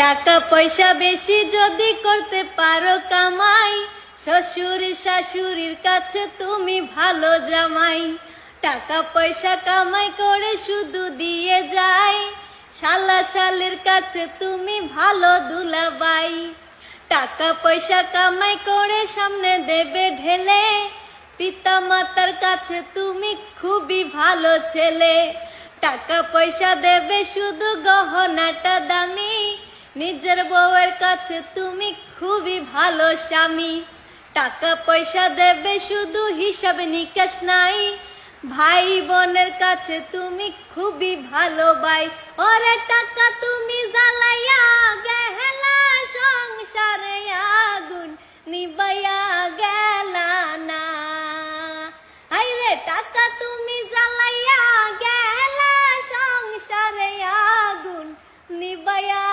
টাকা পয়সা বেশি যদি করতে পারো কামাই, শ্বশুর শাশুড়ির কাছে তুমি ভালো জামাই। টাকা পয়সা কামাই করে শুধু দিয়ে যায়, শালা শালের কাছে তুমি ভালো দুলাবাই। টাকা পয়সা কামাই করে সামনে দেবে ঢেলে, পিতা মাতার কাছে তুমি খুবই ভালো ছেলে। টাকা পয়সা দেবে শুধু গহনাটা দামি, নিজের বউয়ের কাছে তুমি খুবই ভালো স্বামী। টাকা পয়সা দেবে শুধু হিসাব নিকাশ নাই, ভাই বোনের কাছে তুমি খুবই ভালো ভাই। ওরে টাকা তুমি জ্বালাইয়া